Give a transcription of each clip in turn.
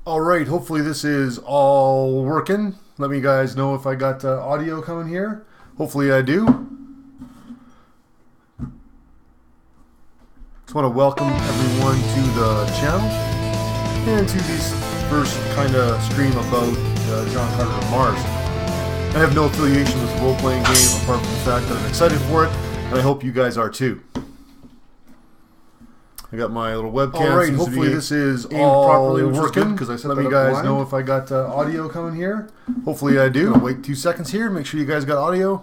Alright, hopefully this is all working. Let me guys know if I got audio coming here. Hopefully I do. Just want to welcome everyone to the channel and to this first kind of stream about John Carter of Mars. I have no affiliation with the role-playing game apart from the fact that I'm excited for it, and I hope you guys are too. I got my little webcam. Alright, hopefully this is all properly working. Because I said let me guys know if I got audio coming here. Hopefully I do. I'll wait 2 seconds here. Make sure you guys got audio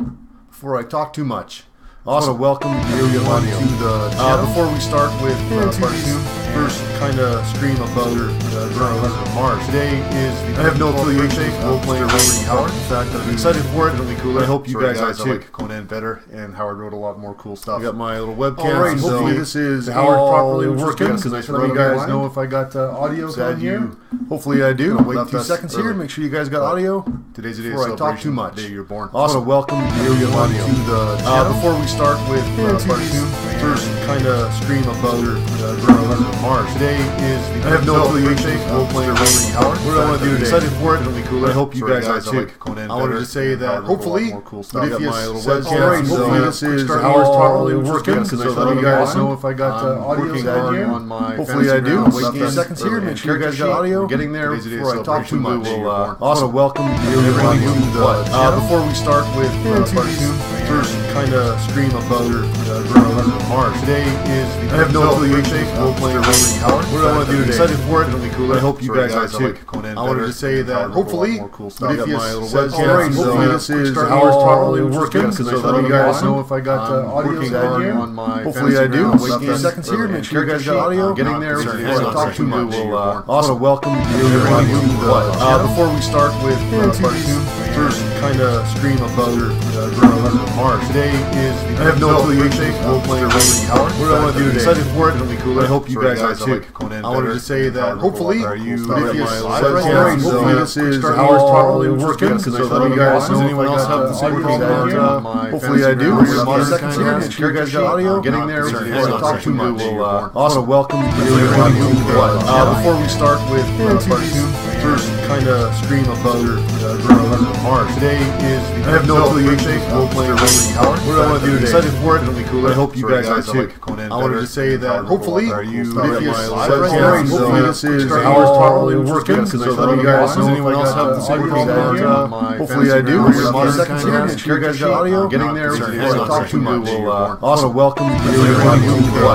before I talk too much. Awesome. Welcome everyone to the channel. Before we start with Barsoom, first kind of stream about John Carter of Mars. Today is I have no affiliation with role-playing game. Howard. In fact, I'm excited for it. It'll be cool. I hope you guys are too. I like Conan better, and Howard wrote a lot more cool stuff. I got my little webcam. Alright, hopefully this is Howard properly working. Because I let you guys know if I got audio coming here. Hopefully I do. I'll wait 2 seconds here. Make sure you guys got audio. Today's the day before I talk too much. The day you're born. Awesome. Welcome everyone to the channel. Before we start with Barsoom, first kind of stream about John Carter of Mars. Today is I have no affiliation with role-playing game. Howard. What do I want to do today? Excited for it. It'll be cool. I hope you guys are too. I wanted to say that hopefully, but if you alright, hopefully this is Howard's properly working. Because I let you guys know if I got audio down here. Hopefully I do. Wait 2 seconds here. Make sure you guys got audio. Getting there before I talk too much. Also, welcome everyone to the channel. Before we start with Barsoom, first kind of stream about John Carter of Mars. Today is I have no affiliation with role-playing game. Howard. What do I want to do today? Excited for it. It'll be cool. I hope you guys are too. I wanted to say that hopefully, but if you alright, hopefully this is Howard's properly working. Because I let you guys know if I got audio down here. Hopefully I do. Wait 2 seconds here. Make sure you guys got audio. Getting there before I talk too much. Also, welcome everyone to the channel. Before we start with Barsoom, first kind of stream about John Carter of Mars. Today is I have no affiliation with role-playing game. Howard. What do I want to do today? Excited for it. It'll be cool. I hope you guys are too. I wanted to say that hopefully, but if you alright, hopefully this is Howard's properly working. Because I let you guys know anyone else have the same thing down here. Hopefully I do. Wait 2 seconds here. Make sure you guys got audio. Getting there before I talk too much. Also, welcome everyone to the before we start with Barsoom, first kind of stream about John Carter of Mars. Today is I have no affiliation with role-playing game. Howard. What do I want to do today? Excited for it. It'll be cool. I hope you guys are too. I wanted to say that hopefully, but if you alright, hopefully this is Howard's properly working. Because I let you guys know anyone else have the same thing down here. Hopefully I do. Wait 2 seconds here. Make sure you guys got audio. Getting there before I talk too much. Also, welcome everyone to the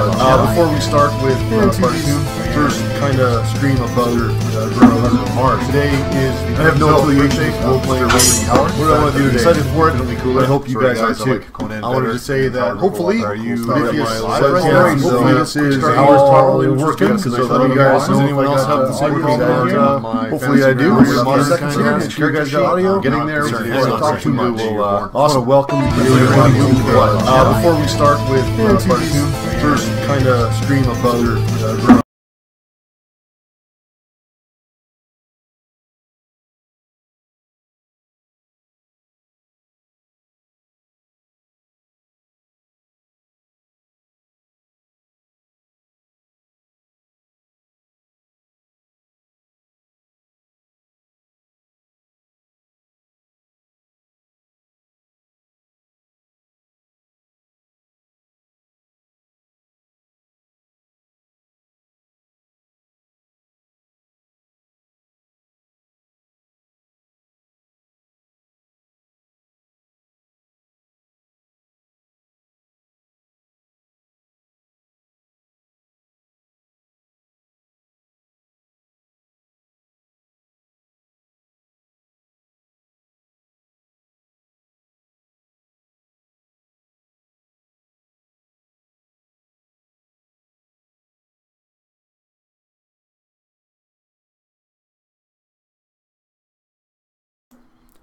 before we start with Barsoom, first kind of stream about John Carter of Mars. Today is I have no affiliation with role-playing game. Howard. What do I want to do today? Excited for it. It'll be cool. I hope you guys are too. I wanted to say that hopefully, but if you alright, hopefully this is Howard's properly working. Because I let you guys know anyone else have the same thing down here. Hopefully I do. Wait 2 seconds here. Make sure you guys got audio. Getting there before I talk too much. Also, welcome everyone to the before we start with Barsoom, first kind of stream about John.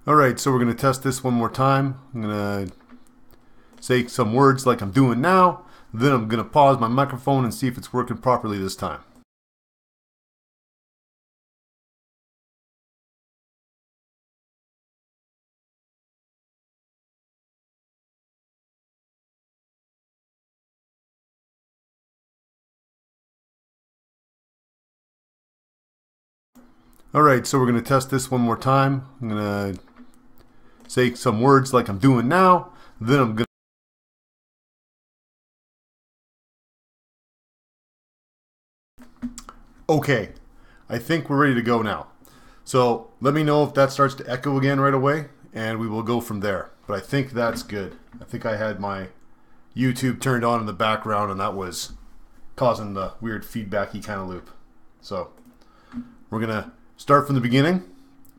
Alright, so we're going to test this one more time. I'm going to say some words like I'm doing now. Then I'm going to pause my microphone and see if it's working properly this time. Alright, so we're going to test this one more time. I'm going to say some words like I'm doing now. Then I'm going to... Okay, I think we're ready to go now. So let me know if that starts to echo again right away, and we will go from there. But I think that's good. I think I had my YouTube turned on in the background, and that was causing the weird feedbacky kind of loop. So we're going to start from the beginning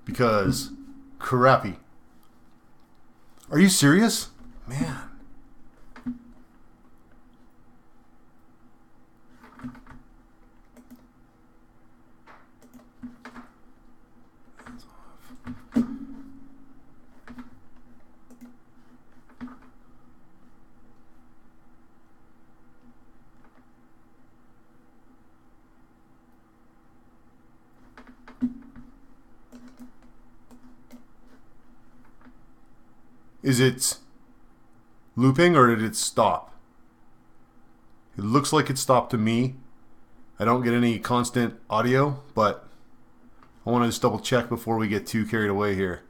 because crappy. Are you serious? Man. Is it looping or did it stop? It looks like it stopped to me. I don't get any constant audio, but I want to just double check before we get too carried away here.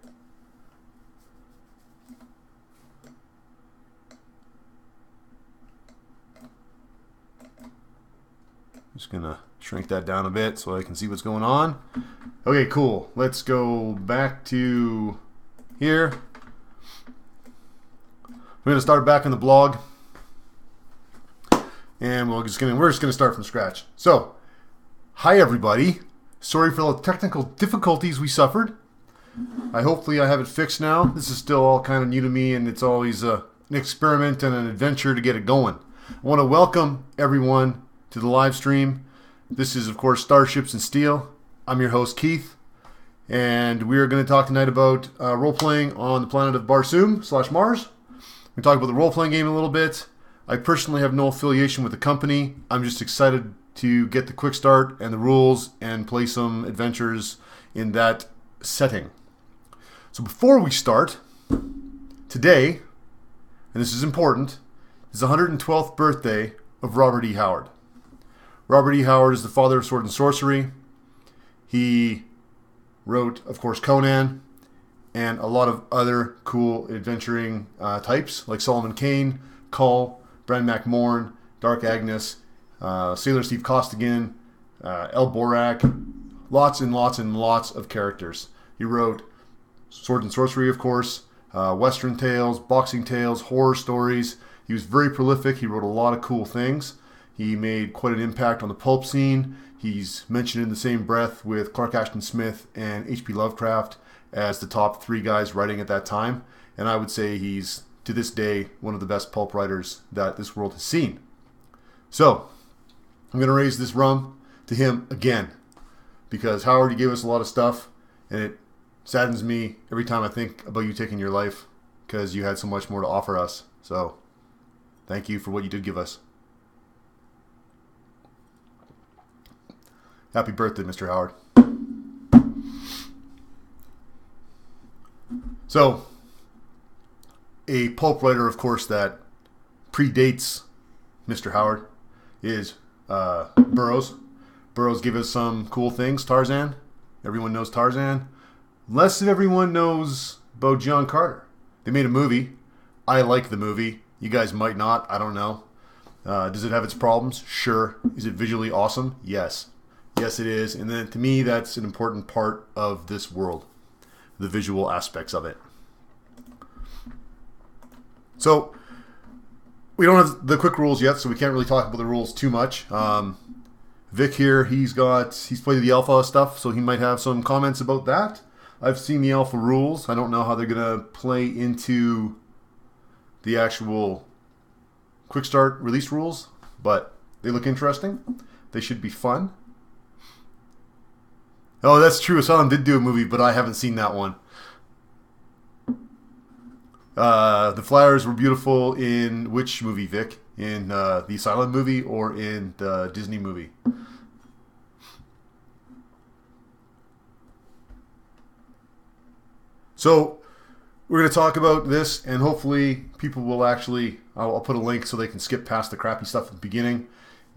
Just gonna shrink that down a bit so I can see what's going on. Okay, cool. Let's go back to here. We're gonna start back on the blog, and we're just gonna start from scratch. So, hi everybody. Sorry for the technical difficulties we suffered. Hopefully I have it fixed now. This is still all kind of new to me, and it's always an experiment and an adventure to get it going. I want to welcome everyone to the live stream. This is, of course, Starships and Steel. I'm your host, Keith, and we are going to talk tonight about role-playing on the planet of Barsoom/Mars. We talk about the role-playing game a little bit. I personally have no affiliation with the company. I'm just excited to get the quick start and the rules and play some adventures in that setting. So before we start, today, and this is important, is the 112th birthday of Robert E. Howard. Robert E. Howard is the father of sword and sorcery. He wrote, of course, Conan, and a lot of other cool adventuring types like Solomon Kane, Cull, Bran MacMorn, Dark Agnes, Sailor Steve Costigan, El Borak, lots and lots and lots of characters. He wrote Sword and Sorcery, of course, Western tales, boxing tales, horror stories. He was very prolific. He wrote a lot of cool things. He made quite an impact on the pulp scene. He's mentioned in the same breath with Clark Ashton Smith and H.P. Lovecraft as the top three guys writing at that time. And I would say he's, to this day, one of the best pulp writers that this world has seen. So, I'm going to raise this rum to him again, because Howard, you gave us a lot of stuff, and it saddens me every time I think about you taking your life, because you had so much more to offer us. So, thank you for what you did give us. Happy birthday, Mr. Howard. So, a pulp writer, of course, that predates Mr. Howard is Burroughs. Burroughs gave us some cool things. Tarzan. Everyone knows Tarzan. Less than everyone knows about John Carter. They made a movie. I like the movie. You guys might not. I don't know. Does it have its problems? Sure. Is it visually awesome? Yes. Yes, it is. And then to me, that's an important part of this world. The visual aspects of it. So, we don't have the quick rules yet, so we can't really talk about the rules too much. Vic here, he's played the alpha stuff, so he might have some comments about that. I've seen the alpha rules. I don't know how they're going to play into the actual quick start release rules, but they look interesting. They should be fun. Oh, that's true. Asylum did do a movie, but I haven't seen that one. The flowers were beautiful in which movie, Vic? In the Asylum movie or in the Disney movie? So, we're going to talk about this, and hopefully people will actually... I'll put a link so they can skip past the crappy stuff at the beginning.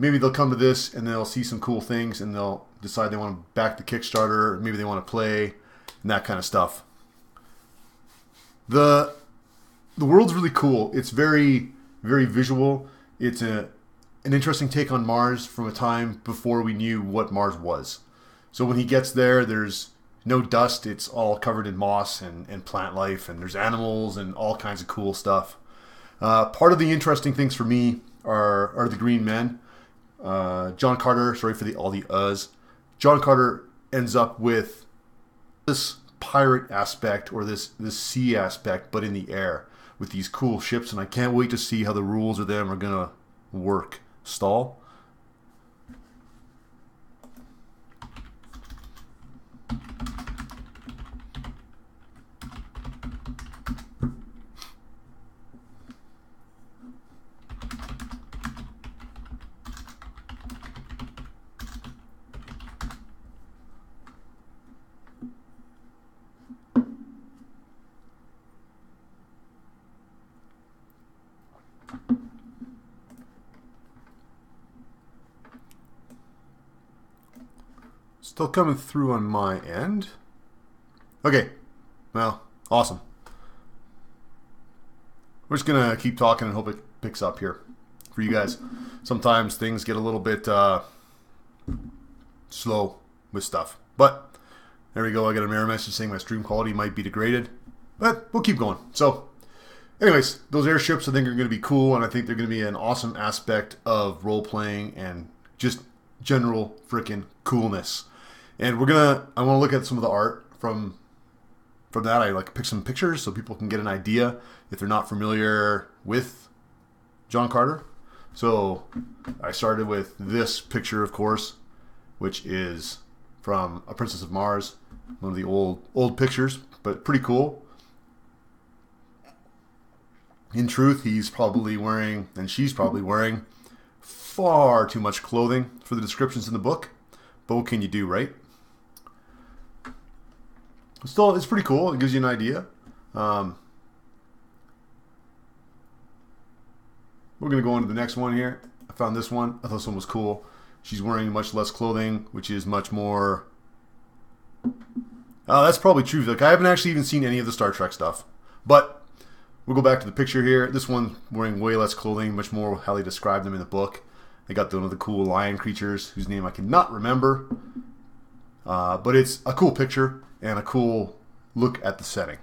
maybe they'll come to this and they'll see some cool things and they'll decide they want to back the Kickstarter, or maybe they want to play, and that kind of stuff. The world's really cool. It's very, very visual. It's an interesting take on Mars from a time before we knew what Mars was. So when he gets there, there's no dust. It's all covered in moss and plant life, and there's animals and all kinds of cool stuff. Part of the interesting things for me are the green men. John Carter, sorry for all the uhs. John Carter ends up with this pirate aspect, or this sea aspect, but in the air with these cool ships, and I can't wait to see how the rules of them are gonna work. Stall. Still coming through on my end. Okay. Well, awesome. We're just going to keep talking and hope it picks up here for you guys. Sometimes things get a little bit slow with stuff. But there we go. I got an error message saying my stream quality might be degraded. But we'll keep going. So, anyways, those airships I think are going to be cool, and I think they're going to be an awesome aspect of role-playing and just general freaking coolness. And I want to look at some of the art from that. I like pick some pictures so people can get an idea if they're not familiar with John Carter. So I started with this picture, of course, which is from A Princess of Mars, one of the old pictures, but pretty cool. In truth, he's probably wearing, and she's probably wearing, far too much clothing for the descriptions in the book. But what can you do, right? Still, it's pretty cool. It gives you an idea. We're going to go on to the next one here. I found this one. I thought this one was cool. She's wearing much less clothing, which is much more... that's probably true. Like, I haven't actually even seen any of the Star Trek stuff. But we'll go back to the picture here. This one wearing way less clothing, much more how they describe them in the book. They got one of the cool lion creatures, whose name I cannot remember. But it's a cool picture and a cool look at the setting.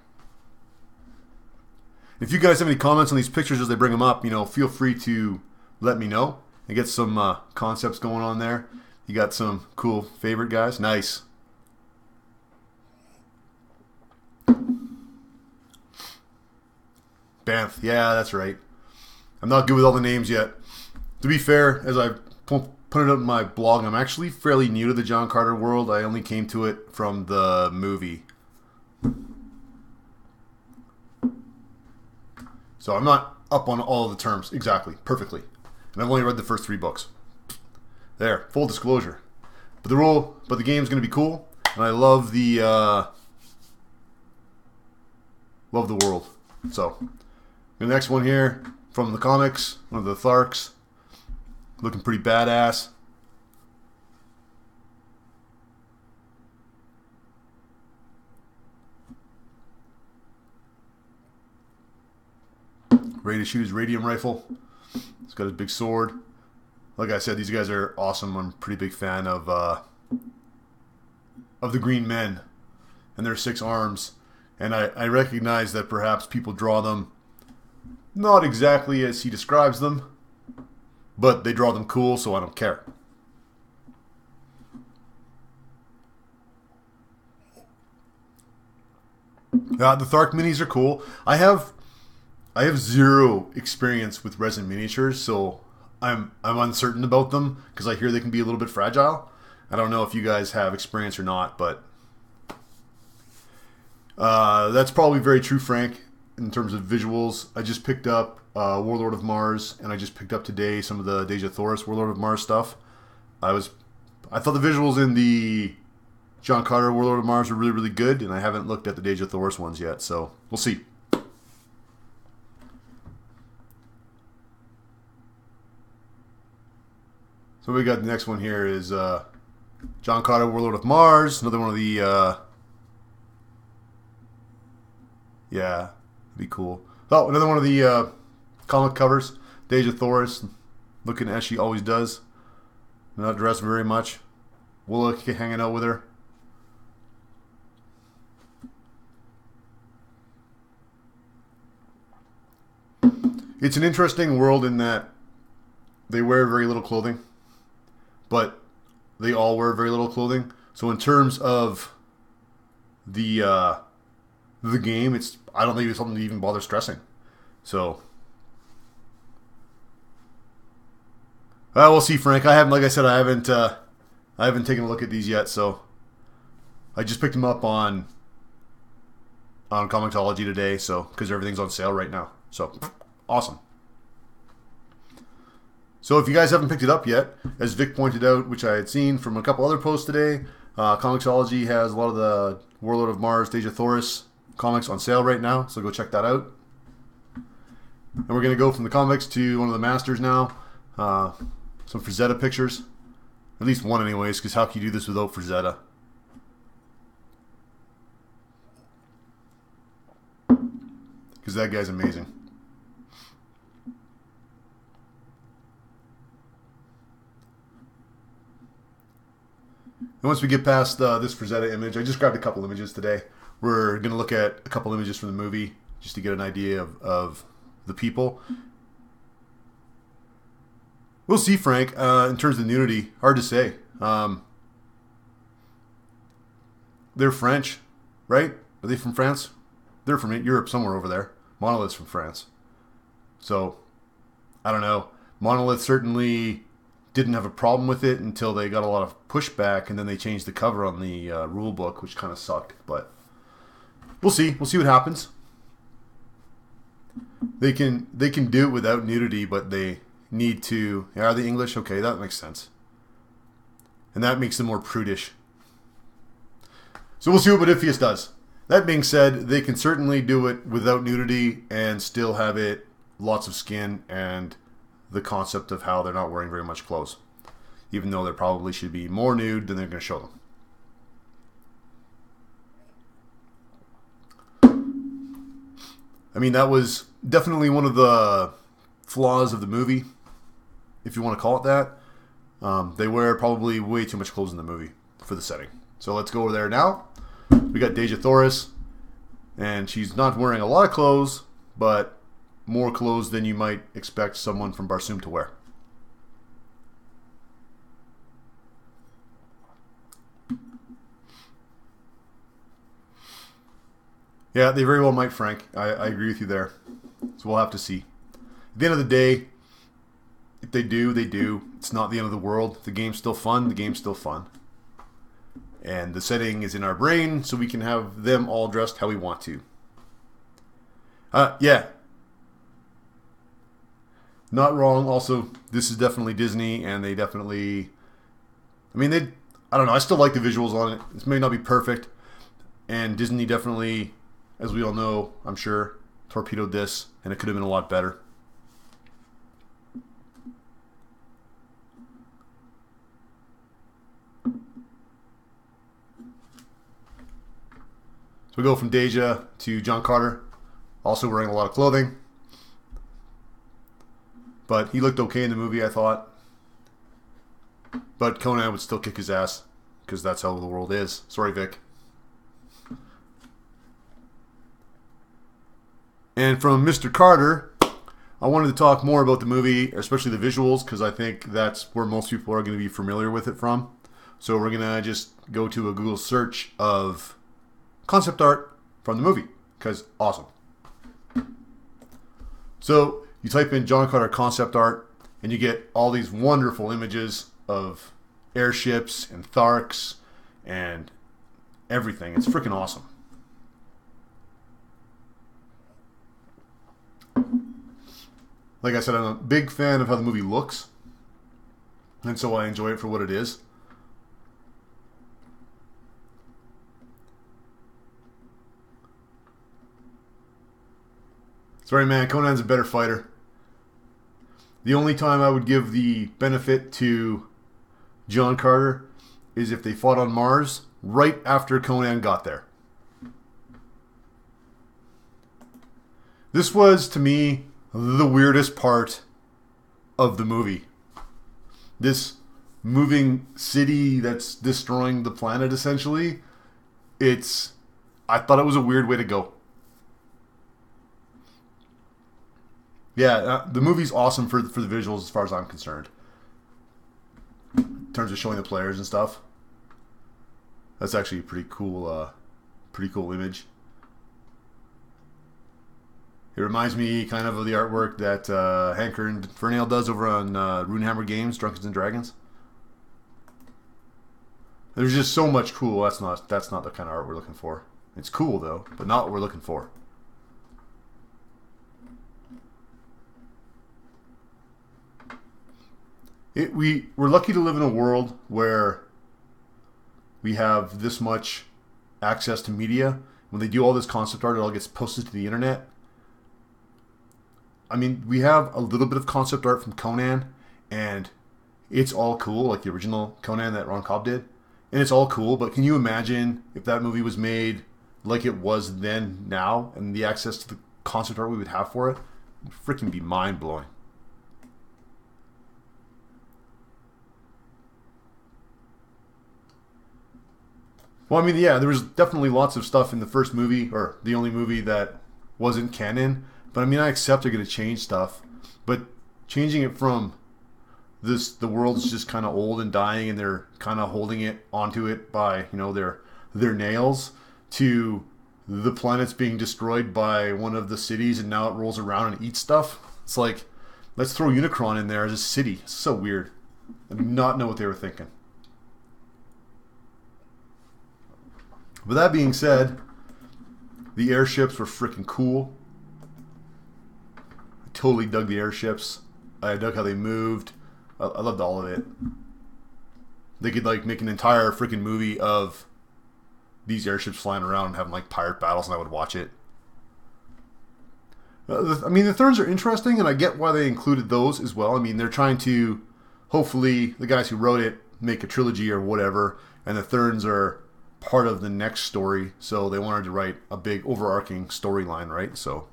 If you guys have any comments on these pictures as they bring them up, feel free to let me know and get some concepts going on there. You got some cool favorite guys. Nice. Banff. Yeah, that's right. I'm not good with all the names yet. To be fair, as I put it up in my blog, I'm actually fairly new to the John Carter world. I only came to it from the movie. So I'm not up on all of the terms exactly, perfectly. And I've only read the first 3 books. There, full disclosure. But the game's going to be cool, and I love the world. So, the next one here from the comics, one of the Tharks. Looking pretty badass. Ready to shoot his radium rifle. He's got his big sword. Like I said, these guys are awesome. I'm a pretty big fan of the Green Men and their 6 arms. And I recognize that perhaps people draw them not exactly as he describes them, but they draw them cool, so I don't care. The Thark minis are cool. I have 0 experience with resin miniatures, so I'm uncertain about them because I hear they can be a little bit fragile. I don't know if you guys have experience or not, but that's probably very true, Frank, in terms of visuals. I just picked up Warlord of Mars, and I just picked up today some of the Deja Thoris Warlord of Mars stuff. I thought the visuals in the John Carter Warlord of Mars were really, really good, and I haven't looked at the Deja Thoris ones yet, so we'll see. So we got the next one here is John Carter, Warlord of Mars. Another one of the yeah, that'd be cool. Oh, another one of the comic covers. Deja Thoris, looking as she always does. Not dressed very much. Willa hanging out with her. It's an interesting world in that they wear very little clothing, but they all wear very little clothing. So in terms of the game, I don't think it's something to even bother stressing. So we'll see, Frank. Like I said, I haven't taken a look at these yet. So I just picked them up on Comicsology today. So because everything's on sale right now. So awesome. So if you guys haven't picked it up yet, as Vic pointed out, which I had seen from a couple other posts today, Comicsology has a lot of the Warlord of Mars, Deja Thoris comics on sale right now, so go check that out. And we're going to go from the comics to one of the masters now. Some Frazetta pictures. At least one anyways, because how can you do this without Frazetta? Because that guy's amazing. And once we get past this Frazetta image, I just grabbed a couple images today. We're going to look at a couple images from the movie just to get an idea of the people. We'll see, Frank. In terms of nudity, hard to say. They're French, right? Are they from France? They're from Europe, somewhere over there. Monolith's from France. So, I don't know. Monolith certainly didn't have a problem with it until they got a lot of pushback, and then they changed the cover on the rule book, which kind of sucked. But we'll see. We'll see what happens. They can do it without nudity, but they need to. Are they English? Okay, that makes sense. And that makes them more prudish. So we'll see what Modiphius does. That being said, they can certainly do it without nudity and still have it lots of skin and the concept of how they're not wearing very much clothes, even though there probably should be more nude than they're going to show them. I mean, that was definitely one of the flaws of the movie, if you want to call it that. They wear probably way too much clothes in the movie for the setting. So let's go over there now. We got Deja Thoris, and she's not wearing a lot of clothes, but more clothes than you might expect someone from Barsoom to wear. Yeah, they very well might, Frank. I agree with you there. So we'll have to see. At the end of the day, if they do, they do. It's not the end of the world. The game's still fun. The game's still fun. And the setting is in our brain, so we can have them all dressed how we want to. Yeah. Not wrong. Also, this is definitely Disney, and they definitely... I don't know. I still like the visuals on it. This may not be perfect. And Disney definitely, as we all know, I'm sure, torpedoed this, and it could have been a lot better. So we go from Deja to John Carter, also wearing a lot of clothing. But he looked okay in the movie, I thought. But Conan would still kick his ass, because that's how the world is. Sorry, Vic. And from Mr. Carter, I wanted to talk more about the movie, especially the visuals, because I think that's where most people are going to be familiar with it from. So we're going to just go to a Google search of concept art from the movie, because awesome. So you type in John Carter concept art, and you get all these wonderful images of airships and Tharks and everything. It's freaking awesome. Like I said, I'm a big fan of how the movie looks, and so I enjoy it for what it is. Sorry, man, Conan's a better fighter. The only time I would give the benefit to John Carter is if they fought on Mars right after Conan got there. This was, to me, the weirdest part of the movie. This moving city that's destroying the planet, essentially. I thought it was a weird way to go. Yeah, the movie's awesome for the visuals as far as I'm concerned. In terms of showing the players and stuff. That's actually a pretty cool image. It reminds me kind of the artwork that Hanker and Fernale does over on Runehammer Games, Drunkards and Dragons. There's just so much cool. That's not the kind of art we're looking for. It's cool though, but not what we're looking for. We're lucky to live in a world where we have this much access to media. When they do all this concept art, it all gets posted to the internet. I mean, we have a little bit of concept art from Conan, and it's all cool, like the original Conan that Ron Cobb did. And it's all cool, but can you imagine if that movie was made like it was then, now, and the access to the concept art we would have for it? It would freaking be mind-blowing. Well, I mean, yeah, there was definitely lots of stuff in the first movie, or the only movie that wasn't canon. But I mean, I accept they're going to change stuff. But changing it from the world's just kind of old and dying, and they're kind of holding it onto it by, their nails, to the planet's being destroyed by one of the cities, and now it rolls around and eats stuff. It's like, let's throw Unicron in there as a city. It's so weird. I do not know what they were thinking. With that being said, the airships were freaking cool. I totally dug the airships. I dug how they moved. I loved all of it. They could make an entire freaking movie of these airships flying around and having pirate battles, and I would watch it. I mean, the Therns are interesting, and I get why they included those as well. I mean, they're trying to, hopefully, the guys who wrote it make a trilogy or whatever, and the Therns are part of the next story, so they wanted to write a big overarching storyline, right? So,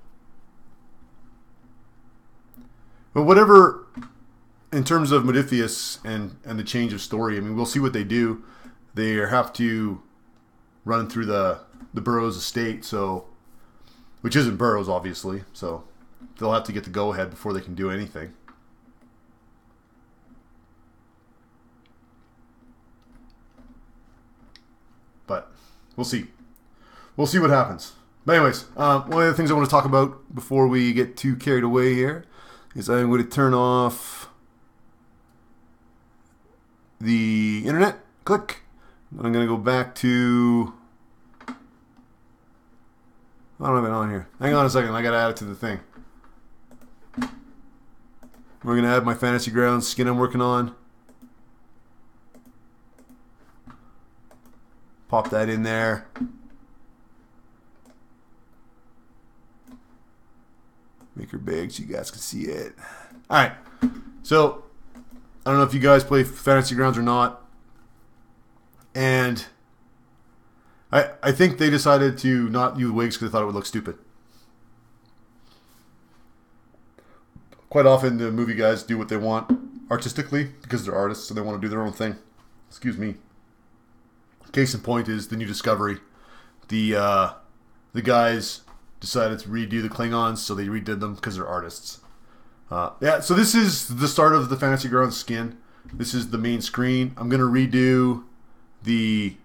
but whatever, in terms of Modiphius and the change of story, I mean, we'll see what they do. They have to run through the Burroughs estate, so, which isn't Burroughs, obviously, so they'll have to get the go-ahead before they can do anything. But we'll see. We'll see what happens. But anyways, one of the things I want to talk about before we get too carried away here is I'm going to turn off the internet. Click. I'm going to go back to... I don't have it on here. Hang on a second. I got to add it to the thing. We're going to add my Fantasy Grounds skin I'm working on. Pop that in there. Make her big so you guys can see it. Alright. So, I don't know if you guys play Fantasy Grounds or not. And I think they decided to not use wigs because they thought it would look stupid. Quite often the movie guys do what they want artistically because they're artists and they want to do their own thing. Excuse me. Case in point is the New Discovery. The guys decided to redo the Klingons, so they redid them because they're artists. Yeah, so this is the start of the Fantasy Grounds skin. This is the main screen. I'm going to redo the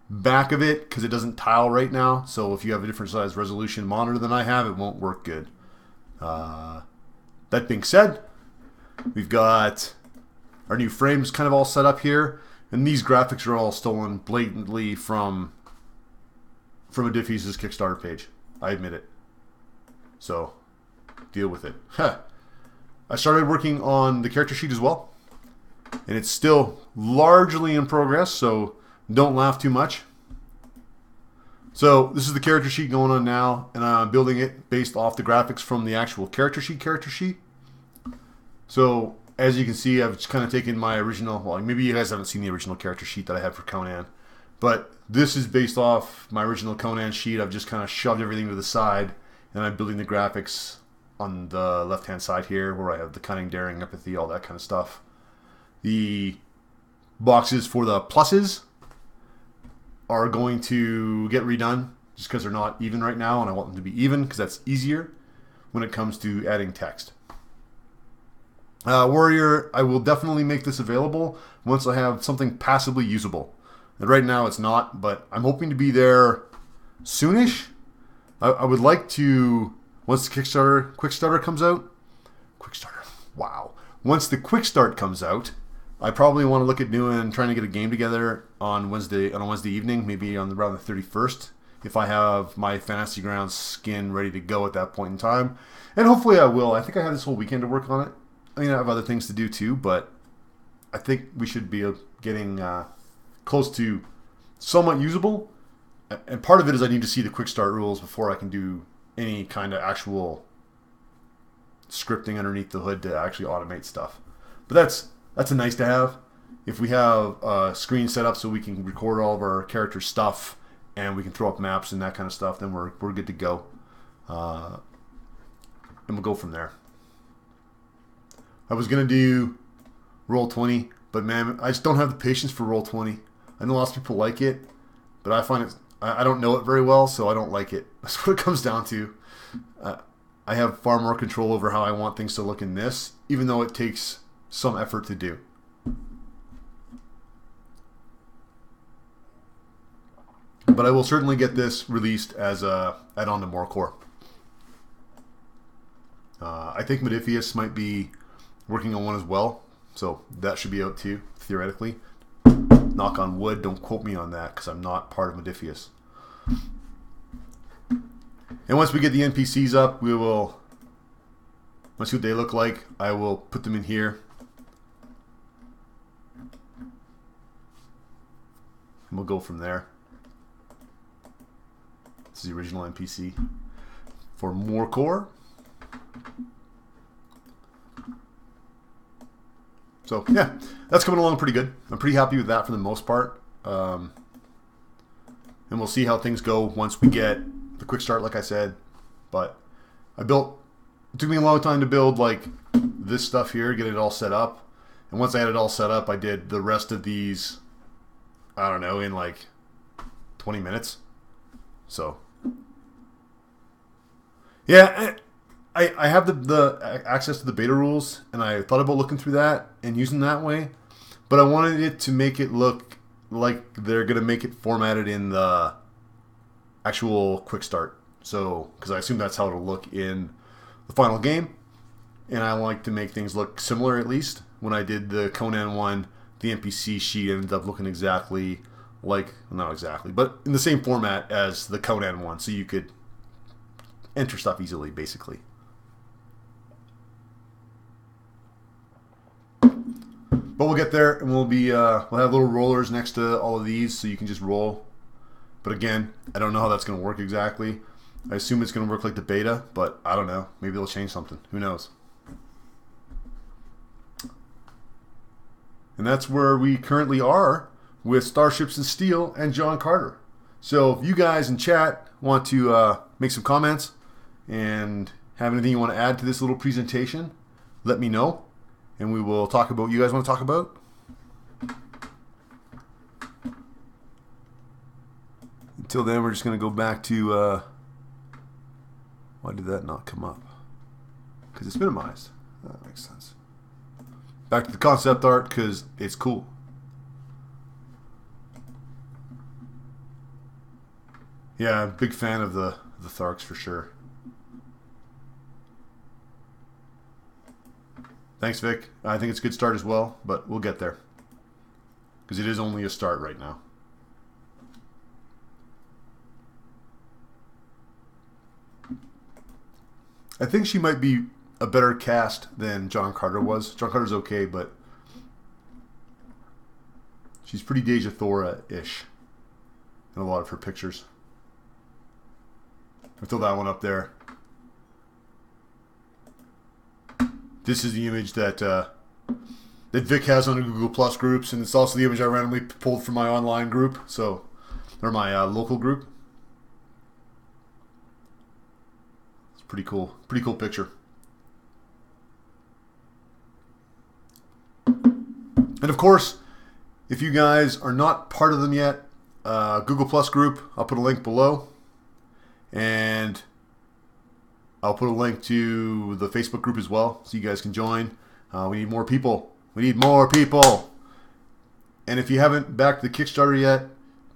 back of it because it doesn't tile right now. So if you have a different size resolution monitor than I have, it won't work good. That being said, we've got our new frames kind of all set up here. And these graphics are all stolen blatantly from Modiphius' Kickstarter page. I admit it. So, deal with it. I started working on the character sheet as well. And it's still largely in progress, so don't laugh too much. So, this is the character sheet going on now, and I'm building it based off the graphics from the actual character sheet. So as you can see, I've just kind of taken my original, well, maybe you guys haven't seen the original character sheet that I had for Conan, but this is based off my original Conan sheet. I've just kind of shoved everything to the side, and I'm building the graphics on the left-hand side here, where I have the cunning, daring, empathy, all that kind of stuff. The boxes for the pluses are going to get redone just because they're not even right now, and I want them to be even because that's easier when it comes to adding text. Warrior, I will definitely make this available once I have something passably usable. And right now it's not, but I'm hoping to be there soonish. I would like to, once the Quickstarter comes out, wow. Once the Quick Start comes out, I probably want to look at trying to get a game together on a Wednesday evening, maybe around the 31st, if I have my Fantasy Grounds skin ready to go at that point in time. And hopefully I will. I think I have this whole weekend to work on it. I mean, I have other things to do too, but I think we should be getting close to somewhat usable. And part of it is I need to see the quick start rules before I can do any kind of actual scripting underneath the hood to actually automate stuff. But that's a nice to have. If we have a screen set up so we can record all of our character stuff and we can throw up maps and that kind of stuff, then we're good to go. And we'll go from there. I was going to do Roll20, but man, I just don't have the patience for Roll20. I know lots of people like it, but I find I don't know it very well, so I don't like it. That's what it comes down to. I have far more control over how I want things to look in this, even though it takes some effort to do. But I will certainly get this released as a add-on to Morecore. I think Modiphius might be working on one as well, so that should be out too, theoretically. Knock on wood, don't quote me on that, because I'm not part of Modiphius. And once we get the NPCs up, we will, let's see what they look like. I will put them in here. And we'll go from there. This is the original NPC for Morecore. So yeah, that's coming along pretty good. I'm pretty happy with that for the most part. And we'll see how things go once we get the quick start, like I said. But it took me a long time to build like this stuff here, get it all set up. And once I had it all set up, I did the rest of these, I don't know, in like 20 minutes. So yeah, I have the access to the beta rules, and I thought about looking through that and using that way, but I wanted it to make it look like they're going to make it formatted in the actual quick start. So, because I assume that's how it'll look in the final game, and I like to make things look similar at least. When I did the Conan one, the NPC sheet ended up looking exactly like, not exactly, but in the same format as the Conan one, so you could enter stuff easily, basically. But we'll get there, and we'll have little rollers next to all of these, so you can just roll. But again, I don't know how that's going to work exactly. I assume it's going to work like the beta, but I don't know. Maybe they'll change something. Who knows? And that's where we currently are with Starships&Steel and John Carter. So if you guys in chat want to make some comments and have anything you want to add to this little presentation, let me know. And we will talk about what you guys want to talk about. Until then, we're just going to go back to... why did that not come up? Because it's minimized. That makes sense. Back to the concept art, because it's cool. Yeah, big fan of the Tharks for sure. Thanks, Vic. I think it's a good start as well, but we'll get there. Because it is only a start right now. I think she might be a better cast than John Carter was. John Carter's okay, but she's pretty Deja Thora-ish in a lot of her pictures. I'll throw that one up there. this is the image that that Vic has on the Google Plus groups, and it's also the image I randomly pulled from my online group, or my local group. It's pretty cool picture. And of course, if you guys are not part of them yet, Google Plus group, I'll put a link below, and I'll put a link to the Facebook group as well, so you guys can join. We need more people. We need more people. And if you haven't backed the Kickstarter yet,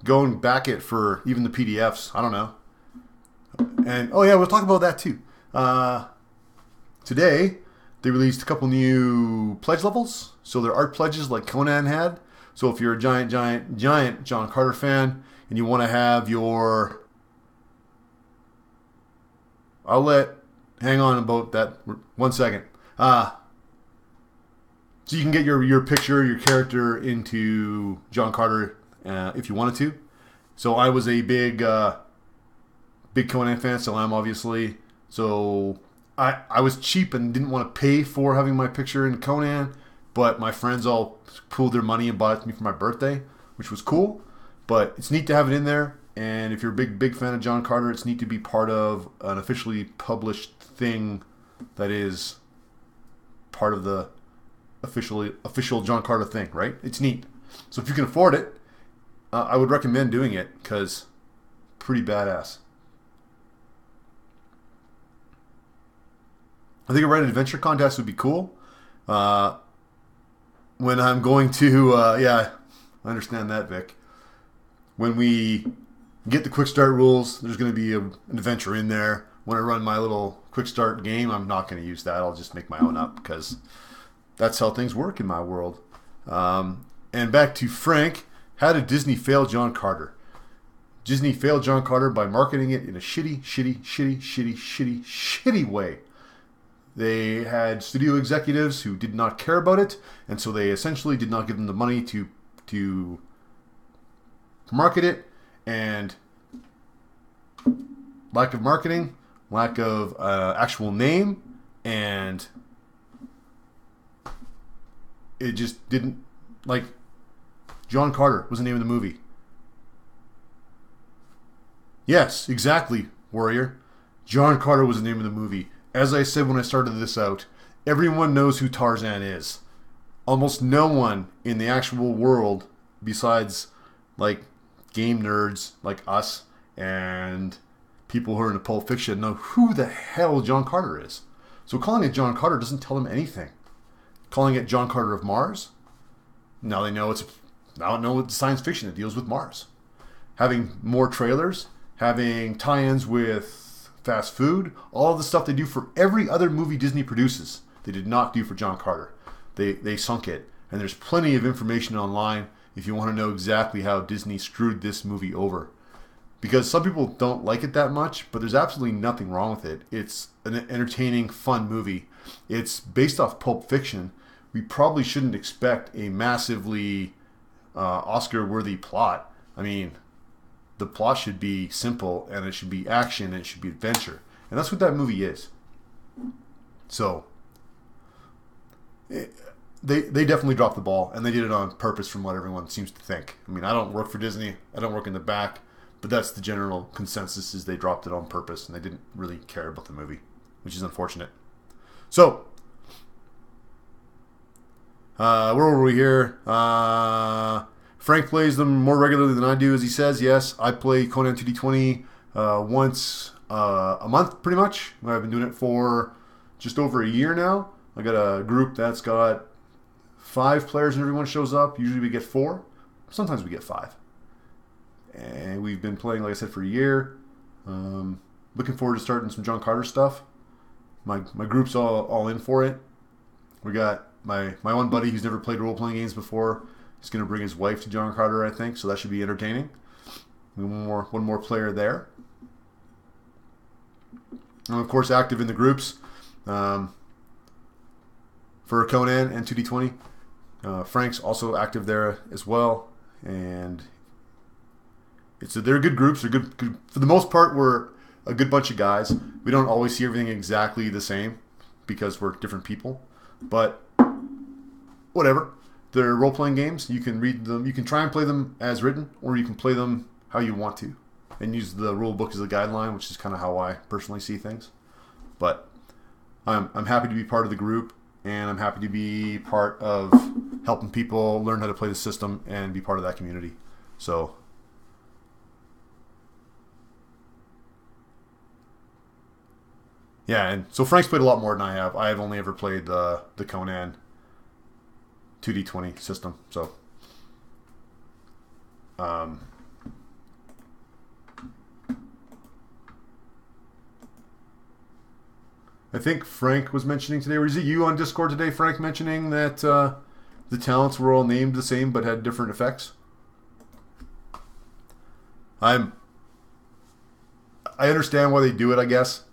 go and back it for even the PDFs. I don't know. And oh yeah, we'll talk about that too. Today they released a couple new pledge levels. So they're art pledges like Conan had. So if you're a giant John Carter fan and you want to have your... hang on about that 1 second. So you can get your picture, your character into John Carter if you wanted to. So I was a big Conan fan, still am obviously. So I was cheap and didn't want to pay for having my picture in Conan, but my friends all pooled their money and bought it to me for my birthday, which was cool. But it's neat to have it in there. And if you're a big fan of John Carter, it's neat to be part of an officially published thing that is part of the official John Carter thing, right? It's neat. So if you can afford it, I would recommend doing it because pretty badass. I think a Reddit adventure contest would be cool. When I'm going to, yeah, I understand that, Vic. When we get the quick start rules, there's going to be an adventure in there. When I run my little quick start game, I'm not going to use that. I'll just make my own up because that's how things work in my world. And back to Frank. How did Disney fail John Carter? Disney failed John Carter by marketing it in a shitty way. They had studio executives who did not care about it, and so they essentially did not give them the money to market it. And lack of marketing, lack of actual name, and it just didn't, like, John Carter was the name of the movie. Yes, exactly, Warrior. John Carter was the name of the movie. As I said when I started this out, everyone knows who Tarzan is. Almost no one in the actual world, besides, like, game nerds like us and people who are into Pulp Fiction, know who the hell John Carter is. So calling it John Carter doesn't tell them anything. Calling it John Carter of Mars, now they know it's science fiction. It deals with Mars. Having more trailers, having tie-ins with fast food, all of the stuff they do for every other movie Disney produces, they did not do for John Carter. They sunk it. And there's plenty of information online if you want to know exactly how Disney screwed this movie over. Because some people don't like it that much, but there's absolutely nothing wrong with it. It's an entertaining, fun movie. It's based off Pulp Fiction. We probably shouldn't expect a massively Oscar-worthy plot. I mean, the plot should be simple, and it should be action, and it should be adventure. And that's what that movie is. So, they definitely dropped the ball, and they did it on purpose from what everyone seems to think. I mean, I don't work for Disney. I don't work in the back. But that's the general consensus, is they dropped it on purpose, and they didn't really care about the movie, which is unfortunate. So, where were we here? Frank plays them more regularly than I do, as he says. Yes, I play Conan 2D20 once a month, pretty much. I've been doing it for just over a year now. I got a group that's got 5 players and everyone shows up. Usually we get 4. Sometimes we get 5. And we've been playing, like I said, for a year. Looking forward to starting some John Carter stuff. My group's all in for it. We got my one buddy who's never played role-playing games before. He's going to bring his wife to John Carter, I think, so that should be entertaining. One more player there. And of course, active in the groups for Conan and 2D20. Frank's also active there as well, and they're good groups. They're good for the most part. We're a good bunch of guys. We don't always see everything exactly the same because we're different people. But whatever. They're role-playing games. You can read them. You can try and play them as written, or you can play them how you want to, and use the rule book as a guideline, which is kind of how I personally see things. But I'm happy to be part of the group, and I'm happy to be part of helping people learn how to play the system and be part of that community. So yeah, and so Frank's played a lot more than I have. I have only ever played the Conan 2D20 system. So I think Frank was mentioning today, or is it you on Discord today, Frank, mentioning that the talents were all named the same but had different effects? I understand why they do it, I guess.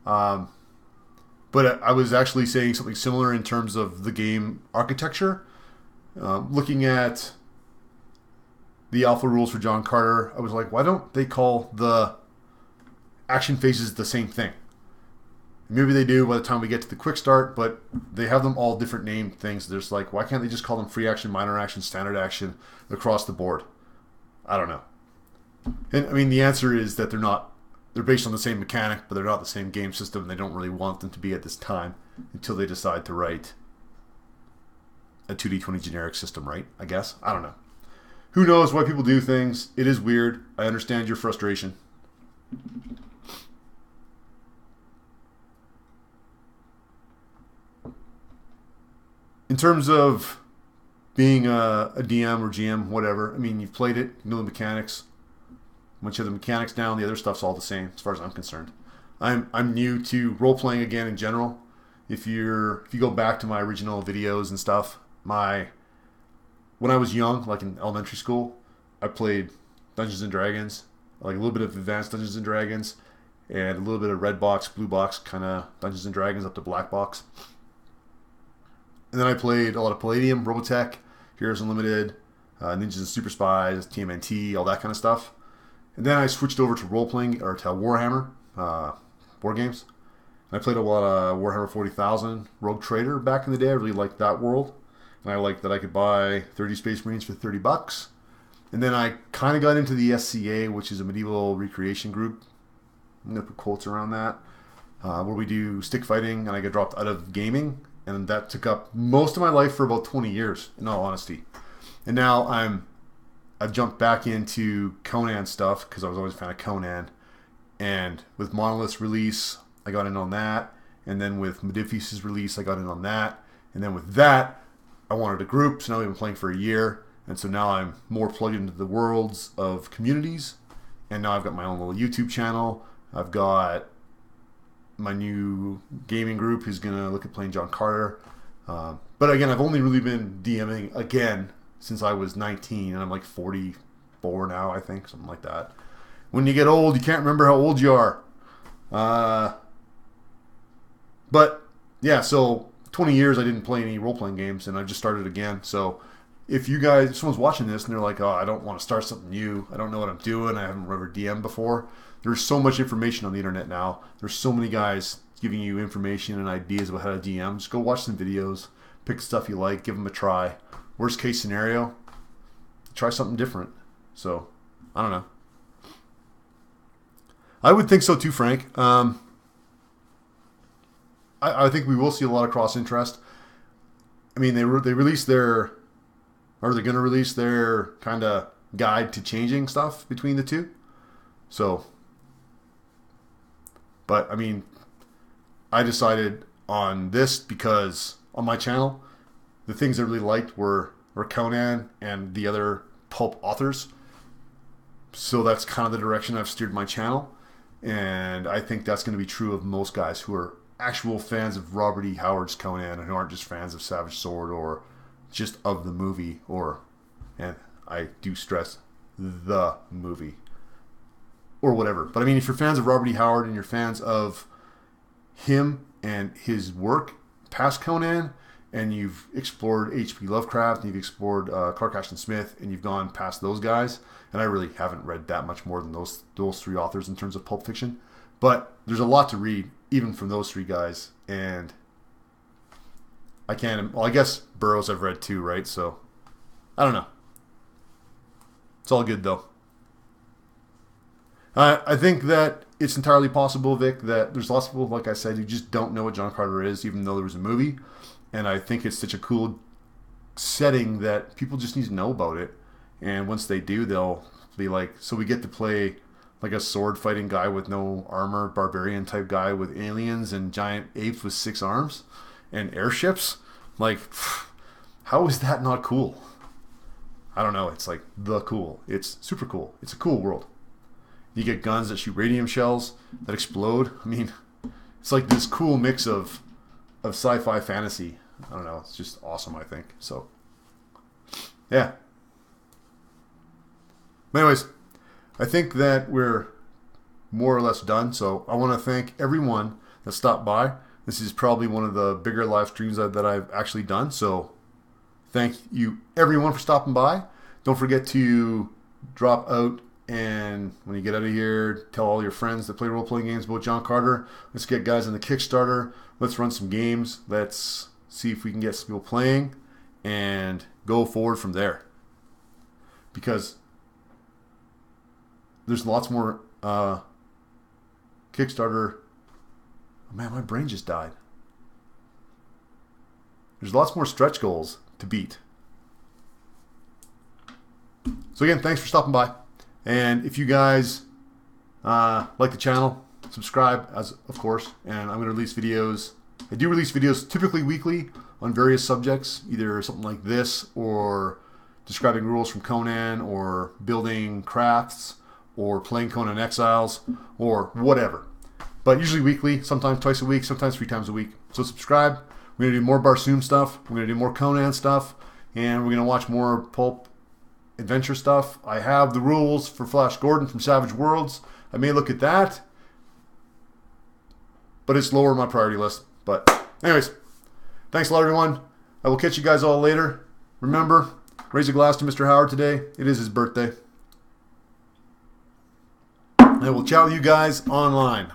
But I was actually saying something similar in terms of the game architecture. Looking at the alpha rules for John Carter, I was like, why don't they call the action phases the same thing? Maybe they do by the time we get to the quick start, but they have them all different named things. There's like, why can't they just call them free action, minor action, standard action across the board? I don't know. And I mean, the answer is that they're based on the same mechanic, but they're not the same game system. They don't really want them to be at this time until they decide to write a 2D20 generic system, right? I guess. I don't know. Who knows why people do things? It is weird. I understand your frustration. In terms of being a DM or GM, whatever, I mean, you've played it, you know the mechanics. Once you have the mechanics down, the other stuff's all the same, as far as I'm concerned. I'm new to role-playing again in general. If you go back to my original videos and stuff, when I was young, like in elementary school, I played Dungeons and Dragons, like a little bit of advanced Dungeons and Dragons, and a little bit of red box, blue box kind of Dungeons and Dragons up to black box. And then I played a lot of Palladium, Robotech, Heroes Unlimited, Ninjas and Super Spies, TMNT, all that kind of stuff. And then I switched over to role-playing, or to Warhammer, board games. And I played a lot of Warhammer 40,000, Rogue Trader back in the day. I really liked that world. And I liked that I could buy 30 Space Marines for $30. And then I kind of got into the SCA, which is a medieval recreation group. I'm going to put quotes around that. Where we do stick fighting, and I got dropped out of gaming. And that took up most of my life for about 20 years, in all honesty. And now I've jumped back into Conan stuff because I was always a fan of Conan. And with Monolith's release, I got in on that. And then with Modiphius' release, I got in on that. And then with that, I wanted a group. So now we've been playing for a year. And so now I'm more plugged into the worlds of communities. And now I've got my own little YouTube channel. I've got my new gaming group who's going to look at playing John Carter. But again, I've only really been DMing again since I was 19, and I'm like 44 now, I think, something like that. When you get old, you can't remember how old you are. But yeah, so 20 years I didn't play any role-playing games, and I just started again. So if someone's watching this and they're like, oh, I don't want to start something new, I don't know what I'm doing, I haven't ever DM'd before, there's so much information on the internet now. There's so many guys giving you information and ideas about how to DM. Just go watch some videos, pick the stuff you like, give them a try. Worst case scenario, try something different. So, I don't know. I would think so too, Frank. I think we will see a lot of cross interest. I mean, they released they're going to release their kind of guide to changing stuff between the two. So, but I mean, I decided on this because on my channel, the things I really liked were Conan and the other pulp authors. So that's kind of the direction I've steered my channel. And I think that's going to be true of most guys who are actual fans of Robert E. Howard's Conan and who aren't just fans of Savage Sword or just of the movie, and I do stress the movie or whatever. But I mean, if you're fans of Robert E. Howard and you're fans of him and his work past Conan, and you've explored H.P. Lovecraft, and you've explored Clark Ashton Smith, and you've gone past those guys, and I really haven't read that much more than those three authors in terms of pulp fiction, but there's a lot to read even from those three guys, and I can't. Well, I guess Burroughs I've read too, right? So I don't know. It's all good though. I think that it's entirely possible, Vic, that there's lots of people, like I said, who just don't know what John Carter is, even though there was a movie. And I think it's such a cool setting that people just need to know about it. And once they do, they'll be like, so we get to play like a sword fighting guy with no armor, barbarian type guy with aliens and giant apes with 6 arms and airships. Like, how is that not cool? I don't know. It's like the cool. It's super cool. It's a cool world. You get guns that shoot radium shells that explode. I mean, it's like this cool mix of sci-fi fantasy. I don't know. It's just awesome, I think. So, yeah. Anyways, I think that we're more or less done. So I want to thank everyone that stopped by. This is probably one of the bigger live streams that I've actually done. So thank you everyone for stopping by. Don't forget to drop out, and when you get out of here, tell all your friends that play role-playing games about John Carter. Let's get guys on the Kickstarter. Let's run some games. Let's see if we can get some people playing and go forward from there. Because there's lots more Kickstarter. Oh man, my brain just died. There's lots more stretch goals to beat. So again, thanks for stopping by. And if you guys like the channel, subscribe, as of course. And I'm going to release videos. I do release videos typically weekly on various subjects, either something like this, or describing rules from Conan, or building crafts, or playing Conan Exiles, or whatever. But usually weekly, sometimes twice a week, sometimes 3 times a week. So subscribe. We're going to do more Barsoom stuff. We're going to do more Conan stuff. And we're going to watch more pulp adventure stuff. I have the rules for Flash Gordon from Savage Worlds. I may look at that, but it's lower on my priority list. But anyways, thanks a lot, everyone. I will catch you guys all later. Remember, raise a glass to Mr. Howard today. It is his birthday. And I will chat with you guys online.